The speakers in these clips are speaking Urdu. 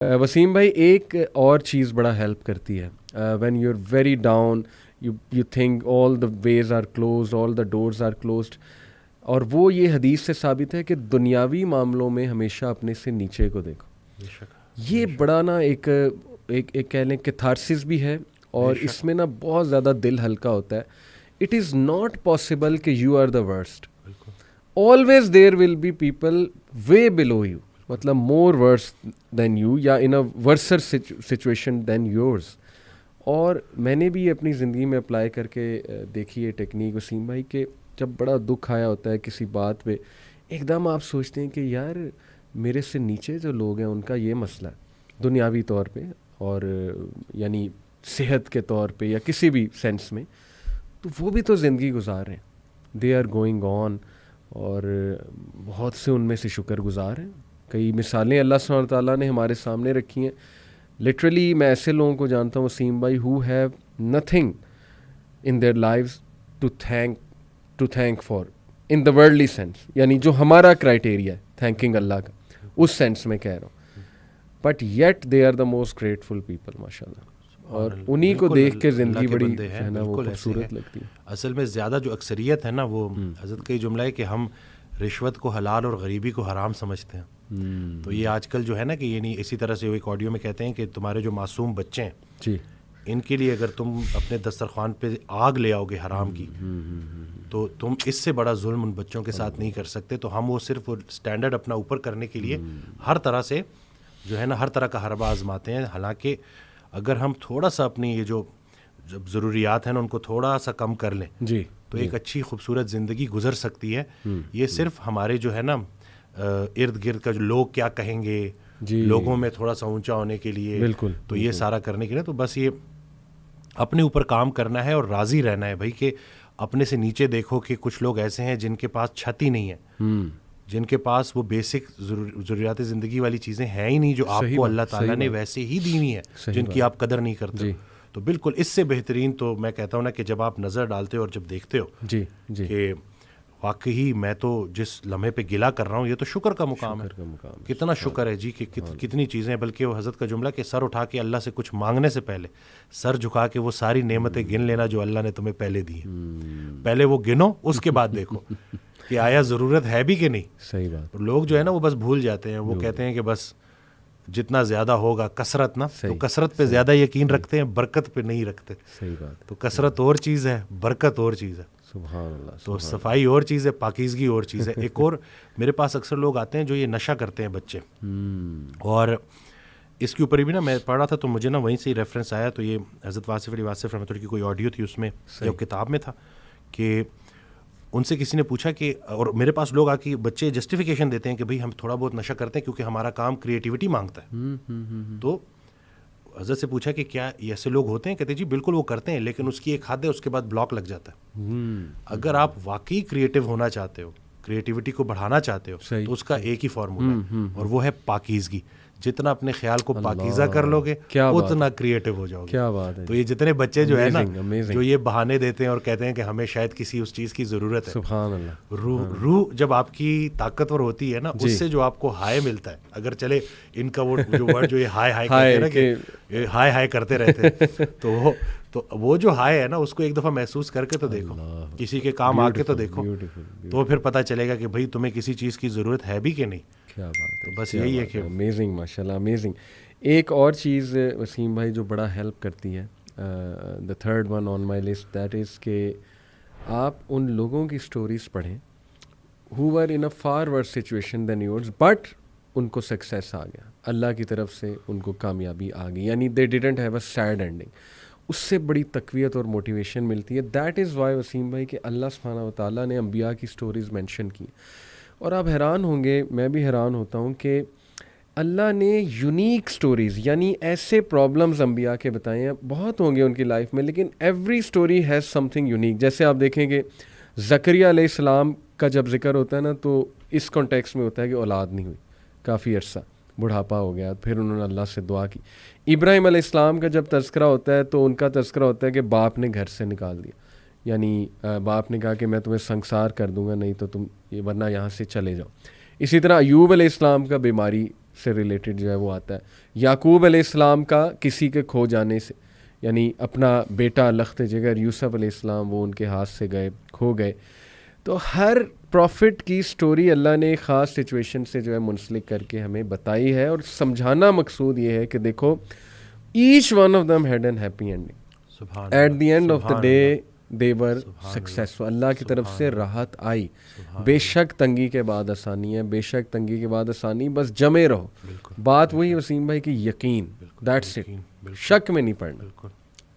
وسیم بھائی ایک اور چیز بڑا ہیلپ کرتی ہے when you are very down, you think all the ways are closed, all the doors are closed, اور وہ یہ حدیث سے ثابت ہے کہ دنیاوی معاملوں میں ہمیشہ اپنے سے نیچے کو دیکھو. یہ بڑا نا ایک کہہ لیں کیتھارسس بھی ہے، اور اس میں نا بہت زیادہ دل ہلکا ہوتا ہے. اٹ از ناٹ پاسبل کہ you are the worst, always there will be people way below you, مطلب مور ورس دین یو یا ان اے ورسر سچویشن دین یورز. اور میں نے بھی اپنی زندگی میں اپلائی کر کے دیکھی ہے ٹیکنیک وسیم بھائی، کہ جب بڑا دکھ آیا ہوتا ہے کسی بات پہ، ایک دم آپ سوچتے ہیں کہ یار میرے سے نیچے جو لوگ ہیں ان کا یہ مسئلہ ہے دنیاوی طور پہ، اور یعنی صحت کے طور پہ یا کسی بھی سینس میں، تو وہ بھی تو زندگی گزار رہے ہیں، دے آر گوئنگ آن، اور بہت سے ان میں سے شکر گزار ہیں. کئی مثالیں اللہ سبحانہ تعالیٰ نے ہمارے سامنے رکھی ہیں. لٹرلی میں ایسے لوگوں کو جانتا ہوں وسیم بھائی who have nothing in their lives to thank for in the worldly sense, یعنی جو ہمارا کرائٹیریا ہے تھینکنگ اللہ کا، اس سینس میں کہہ رہا ہوں، but yet they are the most grateful people ماشاء اللہ. اور انہی کو دیکھ کے زندگی بڑی ہے نا وہ خوبصورت لگتی ہے. اصل میں زیادہ جو اکثریت ہے نا وہ حضرت کا یہ جملہ ہے کہ ہم رشوت کو حلال اور غریبی کو حرام سمجھتے ہیں. تو یہ آج کل جو ہے نا کہ یعنی اسی طرح سے ایک آڈیو میں کہتے ہیں کہ تمہارے جو معصوم بچے ہیں جی، ان کے لیے اگر تم اپنے دسترخوان پہ آگ لے آؤ گے حرام کی، تو تم اس سے بڑا ظلم ان بچوں کے ساتھ نہیں کر سکتے. تو ہم وہ صرف اسٹینڈرڈ اپنا اوپر کرنے کے لیے ہر طرح سے جو ہے نا ہر طرح کا حربہ آزماتے ہیں. حالانکہ اگر ہم تھوڑا سا اپنی یہ جو ضروریات ہیں نا ان کو تھوڑا سا کم کر لیں جی، تو ایک اچھی خوبصورت زندگی گزر سکتی ہے. یہ صرف ہمارے جو ہے نا ارد گرد کا جو لوگ کیا کہیں گے، لوگوں میں تھوڑا سا اونچا ہونے کے لیے، بالکل، تو یہ سارا کرنے کے لیے تو بس یہ اپنے اوپر کام کرنا ہے اور راضی رہنا ہے بھائی کہ اپنے سے نیچے دیکھو کہ کچھ لوگ ایسے ہیں جن کے پاس چھت ہی نہیں ہے، جن کے پاس وہ بیسک ضروریات زندگی والی چیزیں ہیں ہی نہیں جو آپ کو اللہ تعالیٰ نے ویسے ہی دی ہوئی ہیں جن کی آپ قدر نہیں کرتے. تو بالکل اس سے بہترین تو میں کہتا ہوں نا کہ جب آپ نظر ڈالتے ہو اور جب دیکھتے ہو کہ واقعی میں تو جس لمحے پہ گلا کر رہا ہوں یہ تو شکر کا مقام ہے، کتنا شکر ہے جی کہ کتنی چیزیں ہیں. بلکہ وہ حضرت کا جملہ کہ سر اٹھا کے اللہ سے کچھ مانگنے سے پہلے سر جھکا کے وہ ساری نعمتیں گن لینا جو اللہ نے تمہیں پہلے دی ہیں، پہلے وہ گنو اس کے بعد دیکھو کہ آیا ضرورت ہے بھی کہ نہیں. صحیح بات. لوگ جو ہے نا وہ بس بھول جاتے ہیں، وہ کہتے ہیں کہ بس جتنا زیادہ ہوگا کثرت نا، تو کثرت پہ زیادہ یقین رکھتے ہیں، برکت پہ نہیں رکھتے. صحیح بات. تو کثرت اور چیز ہے، برکت اور چیز ہے. سبحان اللہ. تو صفائی اور چیز ہے، پاکیزگی اور چیز ہے. ایک اور میرے پاس اکثر لوگ آتے ہیں جو یہ نشہ کرتے ہیں بچے، اور اس کے اوپر بھی نا میں پڑھ رہا تھا تو مجھے نا وہیں سے ہی ریفرنس آیا. تو یہ حضرت واصف علی واصف رحمۃ اللہ کی کوئی آڈیو تھی، اس میں یا کتاب میں تھا کہ ان سے کسی نے پوچھا کہ، اور میرے پاس لوگ آ کے بچے جسٹیفیکیشن دیتے ہیں کہ بھئی ہم تھوڑا بہت نشہ کرتے ہیں کیونکہ ہمارا کام کریٹیوٹی مانگتا ہے. تو حضرت سے پوچھا کہ کیا ایسے لوگ ہوتے ہیں؟ کہتے جی بالکل وہ کرتے ہیں، لیکن اس کی ایک حد ہے، اس کے بعد بلاک لگ جاتا ہے. اگر آپ واقعی کریٹیو ہونا چاہتے ہو، کریٹیوٹی کو بڑھانا چاہتے ہو، تو اس کا ایک ہی فارمولا ہے اور وہ ہے پاکیزگی. جتنا اپنے خیال کو پاکیزہ کر لو گے اتنا کریٹیو ہو جاؤ گے. کیا بات ہے. تو یہ جتنے بچے جو ہے نا جو یہ بہانے دیتے ہیں اور کہتے ہیں کہ ہمیں شاید کسی اس چیز کی ضرورت ہے، سبحان اللہ. روح جب آپ کی طاقتور ہوتی ہے نا، اس سے جو آپ کو ہائے ملتا ہے، اگر چلے ان کا وہ جو ورڈ جو یہ ہائے ہائے کہتے ہیں نا کہ ہائے ہائے کرتے رہتے ہیں، تو وہ جو ہائے ہے نا اس کو ایک دفعہ محسوس کر کے تو دیکھو، کسی کے کام آ کے تو دیکھو، تو پھر پتہ چلے گا کہ بھئی تمہیں کسی چیز کی ضرورت ہے بھی کہ نہیں. کیا بات ہے. بس یہی ہے کہ امیزنگ، ماشاء اللہ امیزنگ. ایک اور چیز وسیم بھائی جو بڑا ہیلپ کرتی ہے، the third one on my list, that is کہ آپ ان لوگوں کی سٹوریز پڑھیں who are in a far worse situation than yours, but ان کو سکسیس آ گیا، اللہ کی طرف سے ان کو کامیابی آ گئی، یعنی they didn't have a sad ending. اس سے بڑی تقویت اور موٹیویشن ملتی ہے. دیٹ از وائی وسیم بھائی کہ اللہ سبحانہ و تعالیٰ نے انبیاء کی سٹوریز مینشن کی. اور آپ حیران ہوں گے، میں بھی حیران ہوتا ہوں کہ اللہ نے یونیک سٹوریز، یعنی ایسے پرابلمز انبیاء کے بتائے ہیں، بہت ہوں گے ان کی لائف میں، لیکن every story has some thing unique. جیسے آپ دیکھیں کہ زکریا علیہ السلام کا جب ذکر ہوتا ہے نا تو اس کانٹیکس میں ہوتا ہے کہ اولاد نہیں ہوئی، کافی عرصہ بڑھاپا ہو گیا، پھر انہوں نے اللہ سے دعا کی. ابراہیم علیہ السلام کا جب تذکرہ ہوتا ہے تو ان کا تذکرہ ہوتا ہے کہ باپ نے گھر سے نکال دیا، یعنی باپ نے کہا کہ میں تمہیں سنسار کر دوں گا، نہیں تو تم ورنہ یہاں سے چلے جاؤ. اسی طرح ایوب علیہ السلام کا بیماری سے ریلیٹڈ جو ہے وہ آتا ہے. یعقوب علیہ السلام کا کسی کے کھو جانے سے, یعنی اپنا بیٹا لخت جگر یوسف علیہ السلام وہ ان کے ہاتھ سے گئے, کھو گئے. تو ہر پروفٹ کی سٹوری اللہ نے ایک خاص سچویشن سے جو ہے منسلک کر کے ہمیں بتائی ہے, اور سمجھانا مقصود یہ ہے کہ دیکھو each one of them had an happy ending. At the end of the day they were successful. اللہ کی طرف سے راحت آئی. بے شک تنگی کے بعد آسانی ہے, بے شک تنگی کے بعد آسانی, بس جمے رہو. بات وہی وسیم بھائی کی یقین, دیٹس اٹ, شک میں نہیں پڑنا.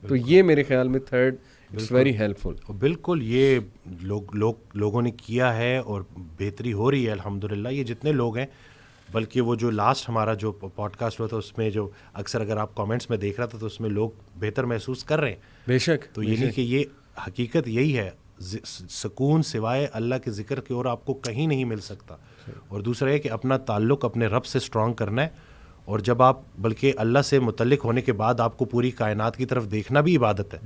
تو یہ میرے خیال میں تھرڈ اٹس ویری ہیلپ فل. بالکل یہ لوگوں نے کیا ہے اور بہتری ہو رہی ہے الحمدللہ. یہ جتنے لوگ ہیں, بلکہ وہ جو لاسٹ ہمارا جو پوڈ کاسٹ ہوا تھا اس میں جو اکثر اگر آپ کامنٹس میں دیکھ رہا تھا تو اس میں لوگ بہتر محسوس کر رہے ہیں. بے شک. تو یہ نہیں کہ یہ حقیقت یہی ہے, سکون سوائے اللہ کے ذکر کی اور آپ کو کہیں نہیں مل سکتا. اور دوسرا یہ کہ اپنا تعلق اپنے رب سے اسٹرانگ کرنا ہے, اور جب آپ بلکہ اللہ سے متعلق ہونے کے بعد آپ کو پوری کائنات کی طرف دیکھنا بھی عبادت ہے,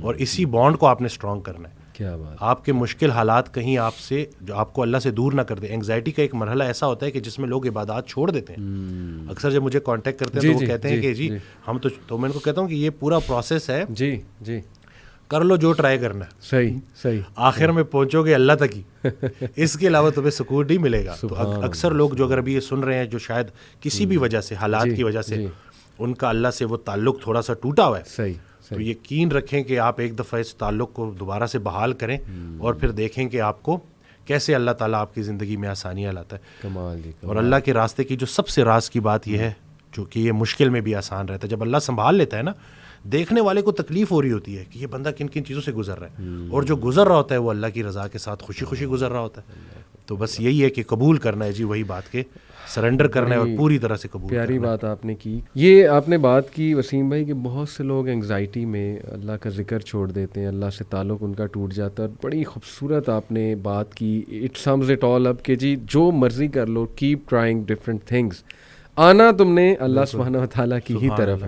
اور اسی بانڈ کو آپ نے اسٹرانگ کرنا ہے. کیا بات. آپ کے مشکل حالات کہیں آپ سے جو آپ کو اللہ سے دور نہ کر دے. اینگزائٹی کا ایک مرحلہ ایسا ہوتا ہے کہ جس میں لوگ عبادات چھوڑ دیتے ہیں. اکثر جب مجھے کانٹیکٹ کرتے ہیں تو وہ کہتے ہیں کہ جی ہم تو میں ان کو کہتا ہوں کہ یہ پورا پروسیس ہے, جی جی کر لو جو ٹرائی کرنا ہے, صحیح صحیح, آخر میں پہنچو گے اللہ تک ہی. اس کے علاوہ تمہیں سکون نہیں ملے گا. تو اکثر لوگ جو اگر ابھی یہ سن رہے ہیں جو شاید کسی بھی وجہ سے حالات کی وجہ سے ان کا اللہ سے وہ تعلق تھوڑا سا ٹوٹا ہوا ہے, صحیح, تو یقین رکھیں کہ آپ ایک دفعہ اس تعلق کو دوبارہ سے بحال کریں, اور پھر دیکھیں کہ آپ کو کیسے اللہ تعالیٰ آپ کی زندگی میں آسانیاں لاتا ہے. کمال جی. اور اللہ کے راستے کی جو سب سے راز کی بات یہ ہے جو کہ یہ مشکل میں بھی آسان رہتا ہے. جب اللہ سنبھال لیتا ہے نا, دیکھنے والے کو تکلیف ہو رہی ہوتی ہے کہ یہ بندہ کن کن چیزوں سے گزر رہا ہے, اور جو گزر رہا ہوتا ہے وہ اللہ کی رضا کے ساتھ خوشی خوشی گزر رہا ہوتا ہے. تو بس یہی ہے کہ قبول کرنا ہے, جی وہی بات کے سرنڈر کرنا ہے اور پوری طرح سے قبول. پیاری بات آپ نے کی. یہ آپ نے بات کی وسیم بھائی کہ بہت سے لوگ انگزائٹی میں اللہ کا ذکر چھوڑ دیتے ہیں, اللہ سے تعلق ان کا ٹوٹ جاتا ہے. اور بڑی خوبصورت آپ نے بات کی, اٹ سمز اٹ آل اپ کہ جی جو مرضی کر لو, کیپ ٹرائنگ ڈفرینٹ تھنگس, آنا تم نے اللہ سبحانہ و تعالیٰ کی ہی طرف ہے.